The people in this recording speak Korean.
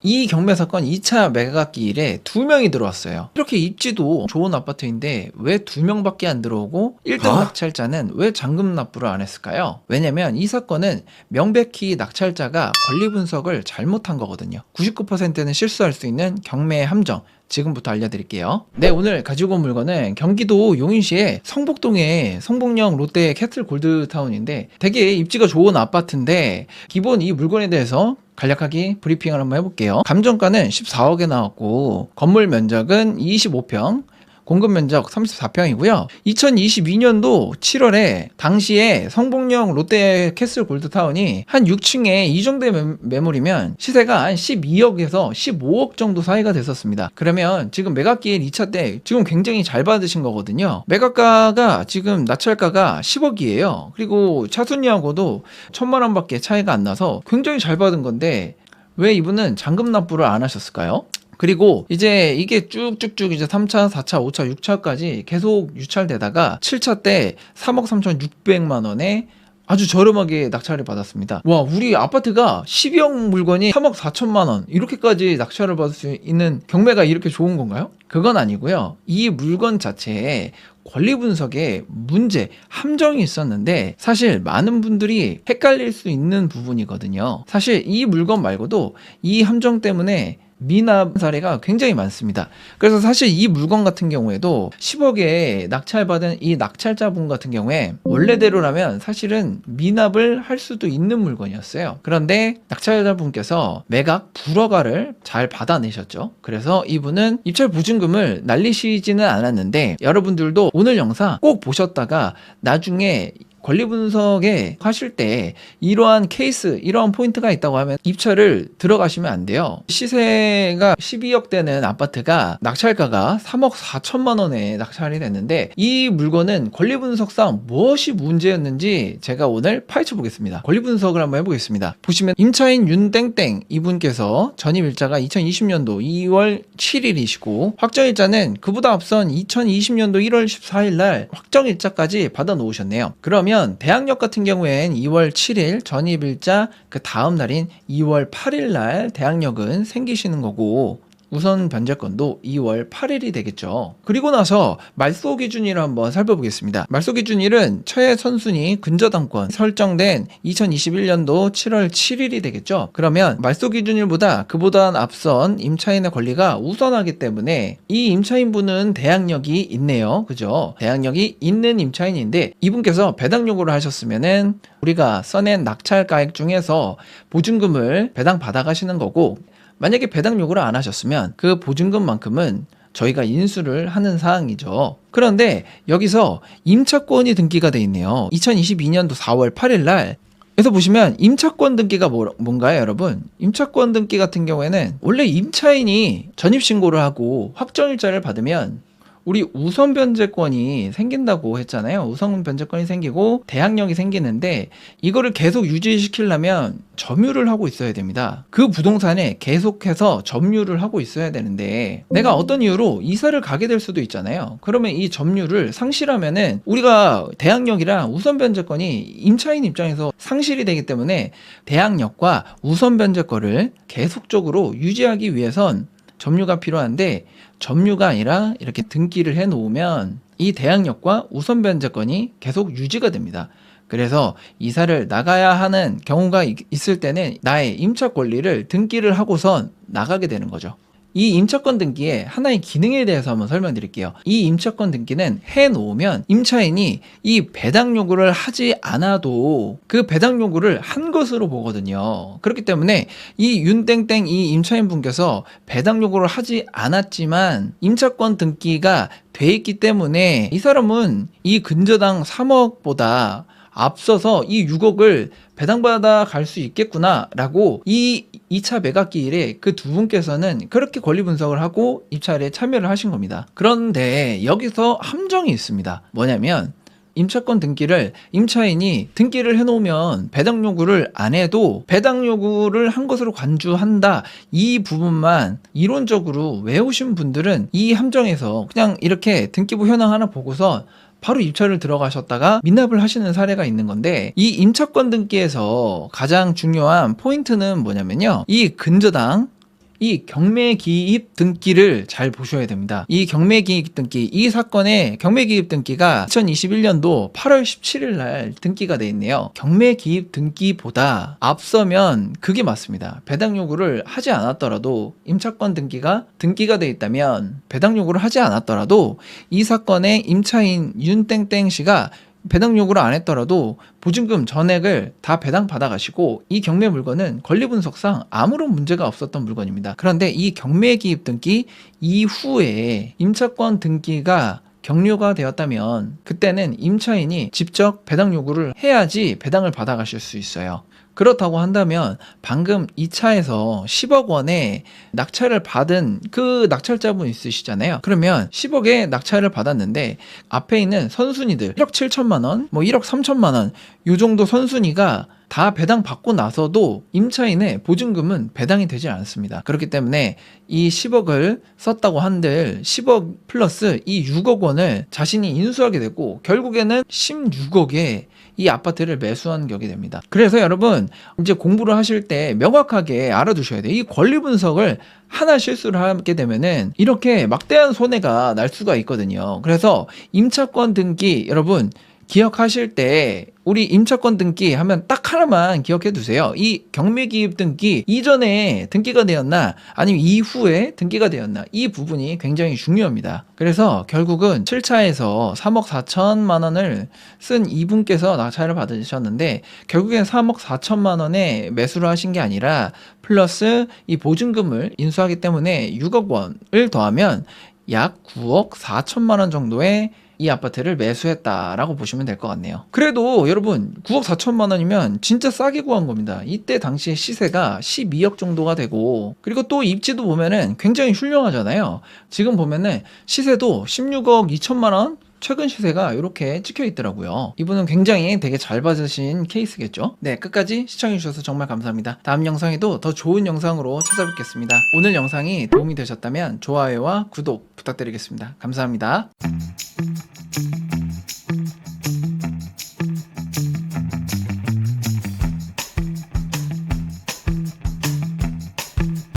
이 경매 사건 2차 매각기일에 2명이 들어왔어요. 이렇게 입지도 좋은 아파트인데 왜 2명밖에 안 들어오고 1등 낙찰자는 왜 잔금 납부를 안 했을까요? 왜냐면 이 사건은 명백히 낙찰자가 권리 분석을 잘못한 거거든요. 99%는 실수할 수 있는 경매의 함정, 지금부터 알려드릴게요. 네, 오늘 가지고 온 물건은 경기도 용인시의 성북동의 성북역 롯데 캐틀 골드타운인데 되게 입지가 좋은 아파트인데 기본 이 물건에 대해서 간략하게 브리핑을 한번 해볼게요. 감정가는 14억에 나왔고 건물 면적은 25평, 공급 면적 34평이고요. 2022년도 7월에 당시에 성북역 롯데 캐슬 골드타운이 한 6층에 이 정도의 매물이면 시세가 한 12억에서 15억 정도 사이가 됐었습니다. 그러면 지금 매각기일 2차 때 지금 굉장히 잘 받으신 거거든요. 매각가가 지금 낙찰가가 10억이에요. 그리고 차순위하고도 1,000만 원밖에 차이가 안 나서 굉장히 잘 받은 건데 왜 이분은 잔금 납부를 안 하셨을까요? 그리고 이제 이게 쭉쭉쭉 이제 3차, 4차, 5차, 6차까지 계속 유찰되다가 7차 때 3억 3,600만 원에 아주 저렴하게 낙찰을 받았습니다. 와, 우리 아파트가 12억 물건이 3억 4천만 원 이렇게까지 낙찰을 받을 수 있는 경매가 이렇게 좋은 건가요? 그건 아니고요. 이 물건 자체에 권리 분석에 문제, 함정이 있었는데 사실 많은 분들이 헷갈릴 수 있는 부분이거든요. 사실 이 물건 말고도 이 함정 때문에 미납 사례가 굉장히 많습니다. 그래서 사실 이 물건 같은 경우에도 10억에 낙찰받은 이 낙찰자분 같은 경우에 원래대로라면 사실은 미납을 할 수도 있는 물건이었어요. 그런데 낙찰자분께서 매각 불허가를 잘 받아내셨죠. 그래서 이분은 입찰 보증금을 날리시지는 않았는데 여러분들도 오늘 영상 꼭 보셨다가 나중에 권리 분석에 하실 때 이러한 케이스, 이러한 포인트가 있다고 하면 입찰을 들어가시면 안 돼요. 시세가 12억 되는 아파트가 낙찰가가 3억 4천만 원에 낙찰이 됐는데 이 물건은 권리 분석상 무엇이 문제였는지 제가 오늘 파헤쳐 보겠습니다. 권리 분석을 한번 해보겠습니다. 보시면 임차인 윤땡땡 이분께서 전입일자가 2020년도 2월 7일이시고 확정일자는 그보다 앞선 2020년도 1월 14일 날 확정일자까지 받아 놓으셨네요. 그러면 대학역 같은 경우엔 2월 7일 전입일자 그 다음 날인 2월 8일 날 대학역은 생기시는 거고 우선 변제권도 2월 8일이 되겠죠. 그리고 나서 말소 기준일을 한번 살펴보겠습니다. 말소 기준일은 최선순위 근저당권 설정된 2021년도 7월 7일이 되겠죠. 그러면 말소 기준일보다 그보다 앞선 임차인의 권리가 우선하기 때문에 이 임차인분은 대항력이 있네요. 그죠? 대항력이 있는 임차인인데 이분께서 배당 요구를 하셨으면은 우리가 써낸 낙찰가액 중에서 보증금을 배당 받아가시는 거고 만약에 배당 요구를 안 하셨으면 그 보증금만큼은 저희가 인수를 하는 사항이죠. 그런데 여기서 임차권이 등기가 돼 있네요. 2022년도 4월 8일 날 그래서 보시면 임차권 등기가 뭔가요, 여러분? 임차권 등기 같은 경우에는 원래 임차인이 전입신고를 하고 확정일자를 받으면 우리 우선 변제권이 생긴다고 했잖아요. 우선 변제권이 생기고 대항력이 생기는데 이거를 계속 유지시키려면 점유를 하고 있어야 됩니다. 그 부동산에 계속해서 점유를 하고 있어야 되는데 내가 어떤 이유로 이사를 가게 될 수도 있잖아요. 그러면 이 점유를 상실하면은 우리가 대항력이랑 우선 변제권이 임차인 입장에서 상실이 되기 때문에 대항력과 우선 변제권을 계속적으로 유지하기 위해선 점유가 필요한데 점유가 아니라 이렇게 등기를 해 놓으면 이 대항력과 우선 변제권이 계속 유지가 됩니다. 그래서 이사를 나가야 하는 경우가 있을 때는 나의 임차 권리를 등기를 하고선 나가게 되는 거죠. 이 임차권 등기의 하나의 기능에 대해서 한번 설명드릴게요. 이 임차권 등기는 해놓으면 임차인이 이 배당 요구를 하지 않아도 그 배당 요구를 한 것으로 보거든요. 그렇기 때문에 이 윤땡땡 이 임차인 분께서 배당 요구를 하지 않았지만 임차권 등기가 돼 있기 때문에 이 사람은 이 근저당 3억보다 앞서서 이 6억을 배당받아 갈 수 있겠구나 라고 이 2차 매각기일에 그 두 분께서는 그렇게 권리 분석을 하고 입찰에 참여를 하신 겁니다. 그런데 여기서 함정이 있습니다. 뭐냐면 임차권 등기를 임차인이 등기를 해놓으면 배당 요구를 안 해도 배당 요구를 한 것으로 간주한다. 이 부분만 이론적으로 외우신 분들은 이 함정에서 그냥 이렇게 등기부 현황 하나 보고서 바로 입찰을 들어가셨다가 미납을 하시는 사례가 있는 건데, 이 임차권 등기에서 가장 중요한 포인트는 뭐냐면요, 이 근저당 이 경매기입 등기를 잘 보셔야 됩니다. 이 경매기입 등기, 이 사건의 경매기입 등기가 2021년도 8월 17일 날 등기가 돼 있네요. 경매기입 등기보다 앞서면 그게 맞습니다. 배당 요구를 하지 않았더라도 임차권 등기가 돼 있다면 배당 요구를 하지 않았더라도 이 사건의 임차인 윤땡땡 씨가 배당 요구를 안 했더라도 보증금 전액을 다 배당 받아가시고 이 경매 물건은 권리분석상 아무런 문제가 없었던 물건입니다. 그런데 이 경매기입 등기 이후에 임차권 등기가 경료가 되었다면 그때는 임차인이 직접 배당 요구를 해야지 배당을 받아가실 수 있어요. 그렇다고 한다면 방금 2차에서 10억 원의 낙찰을 받은 그 낙찰자분 있으시잖아요. 그러면 10억의 낙찰을 받았는데 앞에 있는 선순위들 1억 7천만 원, 뭐 1억 3천만 원 요 정도 선순위가 다 배당 받고 나서도 임차인의 보증금은 배당이 되지 않습니다. 그렇기 때문에 이 10억을 썼다고 한들 10억 플러스 이 6억 원을 자신이 인수하게 되고 결국에는 16억에 이 아파트를 매수한 격이 됩니다. 그래서 여러분 이제 공부를 하실 때 명확하게 알아두셔야 돼요. 이 권리 분석을 하나 실수를 하게 되면은 이렇게 막대한 손해가 날 수가 있거든요. 그래서 임차권 등기 여러분 기억하실 때 우리 임차권 등기 하면 딱 하나만 기억해 두세요. 이 경매기입 등기 이전에 등기가 되었나 아니면 이후에 등기가 되었나 이 부분이 굉장히 중요합니다. 그래서 결국은 7차에서 3억 4천만 원을 쓴 이분께서 낙찰을 받으셨는데 결국엔 3억 4천만 원에 매수를 하신 게 아니라 플러스 이 보증금을 인수하기 때문에 6억 원을 더하면 약 9억 4천만 원 정도의 이 아파트를 매수했다라고 보시면 될 것 같네요. 그래도 여러분 9억 4천만 원이면 진짜 싸게 구한 겁니다. 이때 당시의 시세가 12억 정도가 되고 그리고 또 입지도 보면은 굉장히 훌륭하잖아요. 지금 보면은 시세도 16억 2천만 원 최근 시세가 이렇게 찍혀 있더라고요. 이분은 굉장히 되게 잘 받으신 케이스겠죠. 네, 끝까지 시청해주셔서 정말 감사합니다. 다음 영상에도 더 좋은 영상으로 찾아뵙겠습니다. 오늘 영상이 도움이 되셨다면 좋아요와 구독 부탁드리겠습니다. 감사합니다.